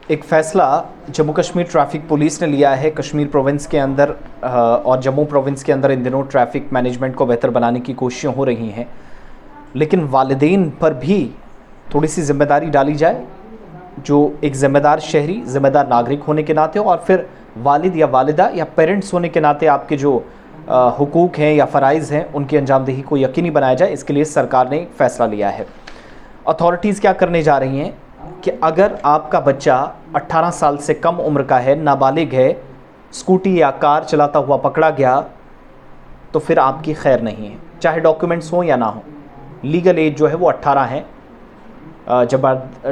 एक फ़ैसला Jammu Kashmir traffic police ने लिया है। कश्मीर प्रोविंस के अंदर और जम्मू प्रोविंस के अंदर इन दिनों ट्रैफ़िक मैनेजमेंट को बेहतर बनाने की कोशिशें हो रही हैं, लेकिन वालिदैन पर भी थोड़ी सी ज़िम्मेदारी डाली जाए, जो एक ज़िम्मेदार शहरी, ज़िम्मेदार नागरिक होने के नाते, और फिर वालिद या वालिदा या पेरेंट्स होने के नाते आपके जो हुकूक हैं या फ़राइज़ हैं उनकी अंजामदही को यकीनी बनाया जाए। इसके लिए सरकार ने एक फ़ैसला लिया है। अथॉरिटीज़ क्या करने जा रही हैं कि अगर आपका बच्चा 18 साल से कम उम्र का है, नाबालिग है, स्कूटी या कार चलाता हुआ पकड़ा गया, तो फिर आपकी खैर नहीं है, चाहे डॉक्यूमेंट्स हों या ना हो। लीगल एज जो है वो 18 है जब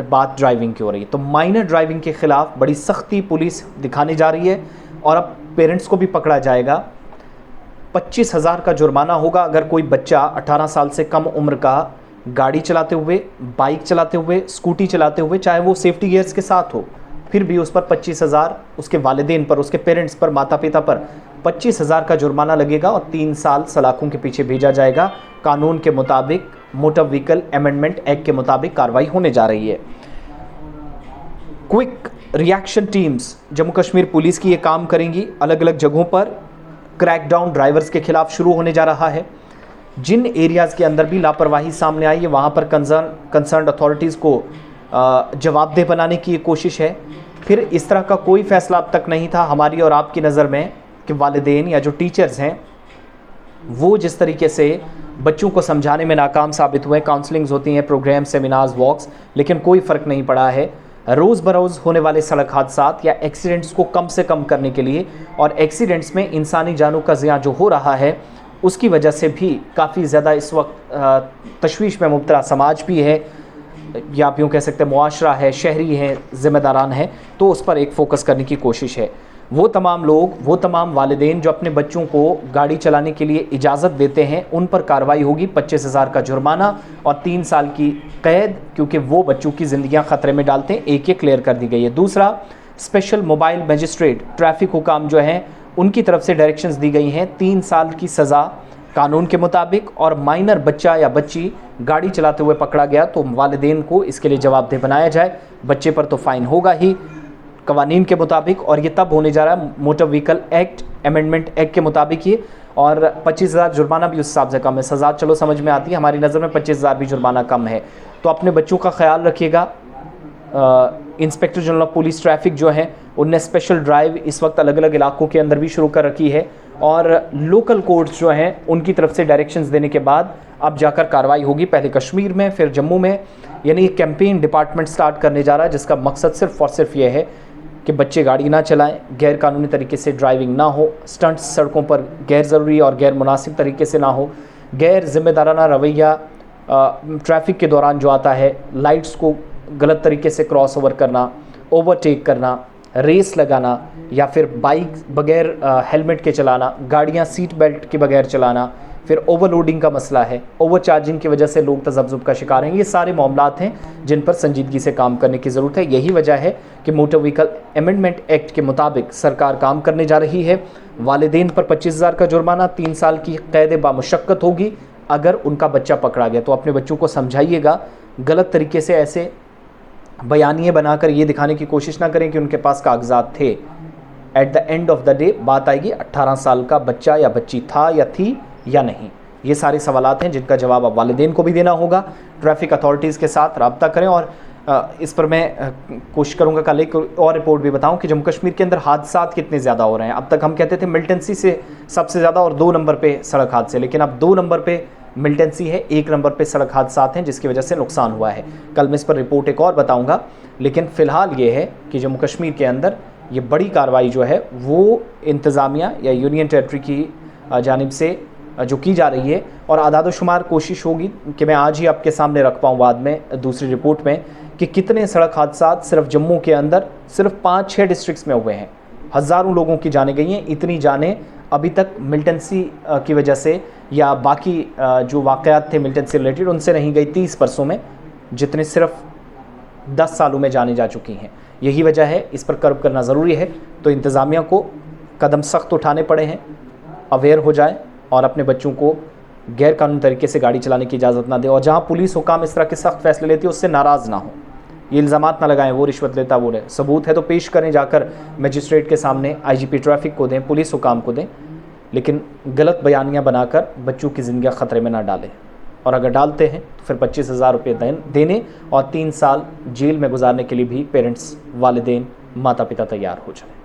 बात ड्राइविंग की हो रही है। तो माइनर ड्राइविंग के ख़िलाफ़ बड़ी सख्ती पुलिस दिखाने जा रही है और अब पेरेंट्स को भी पकड़ा जाएगा। 25,000 का जुर्माना होगा अगर कोई बच्चा 18 साल से कम उम्र का गाड़ी चलाते हुए, बाइक चलाते हुए, स्कूटी चलाते हुए, चाहे वो सेफ्टी गियर्स के साथ हो, फिर भी उस पर 25,000, उसके वालिदैन पर, उसके पेरेंट्स पर, माता पिता पर 25,000 का जुर्माना लगेगा और 3 साल सलाखों के पीछे भेजा जाएगा। कानून के मुताबिक, मोटर व्हीकल अमेंडमेंट एक्ट के मुताबिक कार्रवाई होने जा रही है। Quick reaction teams Jammu Kashmir police की ये काम करेंगी। अलग अलग जगहों पर क्रैकडाउन ड्राइवर्स के खिलाफ शुरू होने जा रहा है। जिन एरियाज़ के अंदर भी लापरवाही सामने आई है वहाँ पर कंसर्न अथॉरिटीज़ को जवाबदेह बनाने की कोशिश है। फिर इस तरह का कोई फ़ैसला अब तक नहीं था हमारी और आपकी नज़र में कि वालिदैन या जो टीचर्स हैं वो जिस तरीके से बच्चों को समझाने में नाकाम साबित हुए। काउंसलिंग्स होती हैं, प्रोग्राम, सेमिनार्स, वॉक्स, लेकिन कोई फ़र्क नहीं पड़ा है। रोज़ बरोज़ होने वाले सड़क हादसात या एक्सीडेंट्स को कम से कम करने के लिए, और एक्सीडेंट्स में इंसानी जानों का ज़िया जो हो रहा है उसकी वजह से भी काफ़ी ज़्यादा इस वक्त तशवीश में मुब्तला समाज भी है, या आप यूँ कह सकते हैं मुआशरा है, शहरी हैं, ज़िम्मेदारान हैं, तो उस पर एक फ़ोकस करने की कोशिश है। वो तमाम लोग, वो तमाम वालिदैन जो अपने बच्चों को गाड़ी चलाने के लिए इजाज़त देते हैं, उन पर कार्रवाई होगी। 25,000 का जुर्माना और 3 साल की कैद, क्योंकि वो बच्चों की ज़िंदगियाँ ख़तरे में डालते हैं। एक क्लियर कर दी गई है। दूसरा, स्पेशल मोबाइल मजिस्ट्रेट ट्रैफिक हुकाम जो हैं उनकी तरफ से डायरेक्शंस दी गई हैं। 3 साल की सज़ा कानून के मुताबिक, और माइनर बच्चा या बच्ची गाड़ी चलाते हुए पकड़ा गया तो वालिदैन को इसके लिए जवाबदेह बनाया जाए। बच्चे पर तो फ़ाइन होगा ही कवानीन के मुताबिक, और ये तब होने जा रहा है motor vehicle act amendment act के मुताबिक ये, और 25,000 जुर्माना भी उस हिसाब से कम है। सज़ा चलो समझ में आती है, हमारी नज़र में 25,000 भी जुर्माना कम है। तो अपने बच्चों का ख्याल रखिएगा। Inspector general of police traffic जो हैं उनने स्पेशल ड्राइव इस वक्त अलग अलग इलाकों के अंदर भी शुरू कर रखी है, और लोकल कोर्ट्स जो हैं उनकी तरफ से डायरेक्शंस देने के बाद अब जाकर कार्रवाई होगी। पहले कश्मीर में, फिर जम्मू में। यानी एक कैंपेन डिपार्टमेंट स्टार्ट करने जा रहा है जिसका मकसद सिर्फ़ और सिर्फ ये है कि बच्चे गाड़ी ना चलाएं, गैर कानूनी तरीके से ड्राइविंग ना हो, स्टंट्स सड़कों पर गैर ज़रूरी और गैर मुनासिब तरीके से ना हो, गैर जिम्मेदाराना रवैया ट्रैफिक के दौरान जो आता है, लाइट्स को गलत तरीके से क्रॉस ओवर करना, ओवरटेक करना, रेस लगाना, या फिर बाइक बगैर हेलमेट के चलाना, गाड़ियाँ सीट बेल्ट के बगैर चलाना, फिर ओवरलोडिंग का मसला है, ओवर चार्जिंग की वजह से लोग तज़ब्ज़ुब का शिकार हैं। ये सारे मामलात हैं जिन पर संजीदगी से काम करने की ज़रूरत है। यही वजह है कि मोटर व्हीकल अमेंडमेंट एक्ट के मुताबिक सरकार काम करने जा रही है। वालिदैन पर 25,000 का जुर्माना, 3 साल की कैद बामुशक्कत होगी अगर उनका बच्चा पकड़ा गया। तो अपने बच्चों को समझाइएगा, गलत तरीके से ऐसे बयानिए बनाकर ये दिखाने की कोशिश ना करें कि उनके पास कागजात थे। At the end of the day बात आएगी 18 साल का बच्चा या बच्ची था या थी या नहीं। ये सारे सवालात हैं जिनका जवाब अब वालिदैन को भी देना होगा। ट्रैफिक अथॉरिटीज़ के साथ रब्ता करें, और इस पर मैं कोशिश करूँगा कल एक और रिपोर्ट भी बताऊँ कि जम्मू कश्मीर के अंदर हादसात कितने ज़्यादा हो रहे हैं। अब तक हम कहते थे मिलिटेंसी से सबसे ज़्यादा और 2 नंबर पे सड़क हादसे, लेकिन अब 2 नंबर पे मिलिटेंसी है, 1 नंबर पे सड़क हादसात हैं जिसकी वजह से नुकसान हुआ है। कल मैं इस पर रिपोर्ट एक और बताऊँगा, लेकिन फ़िलहाल ये है कि जम्मू कश्मीर के अंदर ये बड़ी कार्रवाई जो है वो इंतज़ामिया या यूनियन टेरिटरी की जानिब से जो की जा रही है, और आदाद-ओ-शुमार कोशिश होगी कि मैं आज ही आपके सामने रख पाऊँ बाद में दूसरी रिपोर्ट में कि कितने सड़क हादसात सिर्फ जम्मू के अंदर सिर्फ 5-6 डिस्ट्रिक्ट्स में हुए हैं। हज़ारों लोगों की जानें गई हैं। इतनी जानें अभी तक मिलिटेंसी की वजह से या बाकी जो वाक़यात थे मिलिटेंसी रिलेटेड उनसे नहीं गई 30 बरसों में, जितने सिर्फ 10 सालों में जाने जा चुकी हैं। यही वजह है, इस पर कर्व करना ज़रूरी है। तो इंतज़ामिया को कदम सख्त उठाने पड़े हैं, अवेयर हो जाए और अपने बच्चों को गैर कानूनी तरीके से गाड़ी चलाने की इजाज़त ना दे, और जहाँ पुलिस हुकाम इस तरह के सख्त फैसले लेती है उससे नाराज़ ना हो। ये इल्ज़ामात ना लगाएं वो रिश्वत लेता वो रहे, सबूत है तो पेश करें, जाकर मजिस्ट्रेट के सामने, आईजीपी ट्रैफिक को दें, पुलिस हुकाम को दें, लेकिन गलत बयानियाँ बनाकर बच्चों की ज़िंदगी ख़तरे में ना डालें। और अगर डालते हैं तो फिर 25,000 रुपये देने और 3 साल जेल में गुजारने के लिए भी पेरेंट्स, वालिदैन, माता पिता तैयार हो जाएं।